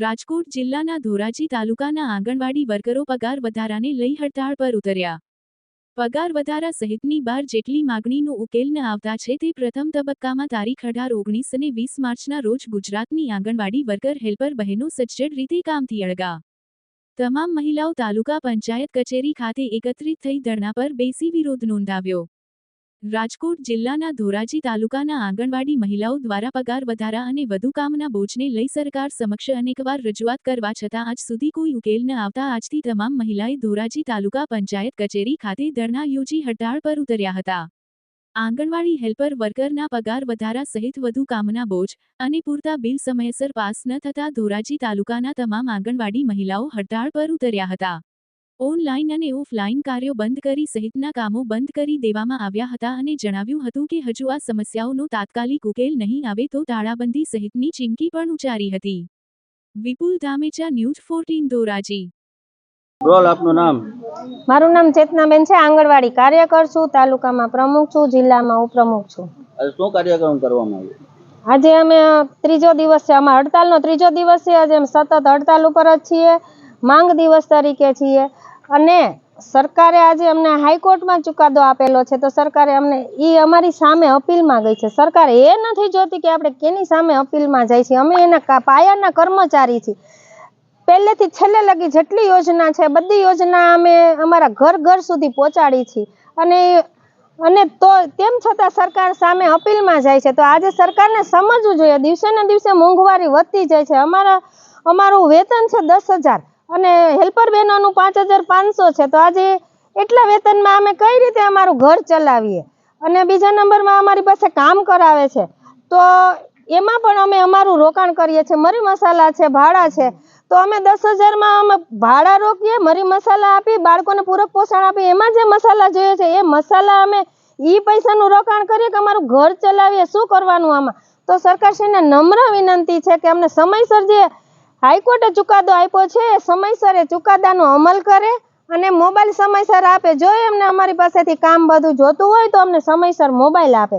રાજકોટ જિલ્લાના ધોરાજી તાલુકાના આંગણવાડી વર્કરો પગાર વધારાને લઈ હડતાળ પર ઉતર્યા। પગાર વધારા સહિતની 12 જેટલી માગણીનો ઉકેલ ન આવતા છે તે પ્રથમ તબક્કામાં તારીખ 18, 19 અને 20 માર્ચના રોજ ગુજરાતની આંગણવાડી વર્કર હેલ્પર બહેનો સજ્જડ રીતે કામથી અળગા। તમામ મહિલાઓ તાલુકા પંચાયત કચેરી ખાતે એકત્રિત થઈ ધરણા પર બેસી વિરોધ નોંધાવ્યો। રાજકોટ જિલ્લાના ધોરાજી તાલુકાના આંગણવાડી મહિલાઓ દ્વારા પગાર વધારા અને વધુ કામના બોજને લઈ સરકાર સમક્ષ અનેકવાર રજૂઆત કરવા છતાં આજ સુધી કોઈ ઉકેલ ન આવતા આજથી તમામ મહિલાએ ધોરાજી તાલુકા પંચાયત કચેરી ખાતે ધરણા યોજી હડતાળ પર ઉતર્યા હતા। આંગણવાડી હેલ્પર વર્કરના પગાર વધારા સહિત વધુ કામના બોજ અને પૂરતા બિલ સમયસર પાસ ન થતા ધોરાજી તાલુકાના તમામ આંગણવાડી મહિલાઓ હડતાળ પર ઉતર્યા હતા। ઓનલાઈન અને ઓફલાઈન કાર્યો બંધ કરી સહિતના કામો બંધ કરી દેવામાં આવ્યા હતા અને જણાવ્યું હતું કે હજુ આ સમસ્યાઓનો તાત્કાલિક ઉકેલ નહીં આવે તો તાળાબંધી સહિતની ચીમકી પણ ઉચ્ચારી હતી। વિપુલ ધામેચા, ન્યૂઝ 14 ધોરાજી। રોલ આપનું નામ? મારું નામ ચેતનાબેન છે, આંગણવાડી કાર્યકર છું, તાલુકામાં પ્રમુખ છું, જિલ્લામાં ઉપપ્રમુખ છું। આજે શું કાર્યક્રમ કરવામાં આવ્યો? આજે અમે ત્રીજો દિવસ છે, અમારા હડતાલનો ત્રીજો દિવસ છે। આજે અમે સતત હડતાલ ઉપર જ છીએ, માંગ દિવસ તરીકે છીએ અને સરકારે આજે અમને હાઈકોર્ટમાં ચુકાદો આપેલો છે તો સરકારે અમને અમારી સામે અપીલમાં ગઈ છે। સરકાર એ નથી જોતી કે આપણે કેની સામે અપીલમાં જાય છે, અમે એના પાયાના કર્મચારી છીએ। પહેલેથી છેલ્લે લગી જેટલી યોજના છે બધી યોજના અમે અમારા ઘર ઘર સુધી પહોંચાડી છે અને તો તેમ છતાં સરકાર સામે અપીલમાં જાય છે। તો આજે સરકારને સમજવું જોઈએ, દિવસે ને દિવસે મોંઘવારી વધતી જાય છે। અમારું વેતન છે 10,000 અને હેલ્પર બહેનોનું 5,500 છે, તો આજે એટલા વેતનમાં અમે કઈ રીતે અમારું ઘર ચલાવીએ? અને બીજા નંબરમાં અમારી પાસે કામ કરાવે છે તો એમાં પણ અમે અમારું રોકાણ કરીએ છીએ, મરી મસાલા છે, ભાડા છે, તો અમે 10,000માં અમે ભાડા રોકીએ, મરી મસાલા આપી, બાળકોને પૂરક પોષણ આપી, એમાં જે મસાલા જોઈએ છે એ મસાલા અમે પૈસાનું રોકાણ કરીએ કે અમારું ઘર ચલાવીએ? શું કરવાનું આમાં? તો સરકારશ્રીને નમ્ર વિનંતી છે કે અમને સમયસર જે હાઈકોર્ટે ચુકાદો આપ્યો છે એ સમયસર એ ચુકાદાનો અમલ કરે અને મોબાઈલ સમયસર આપે। જો એમને અમારી પાસેથી કામ બધું જોતું હોય તો અમને સમયસર મોબાઈલ આપે।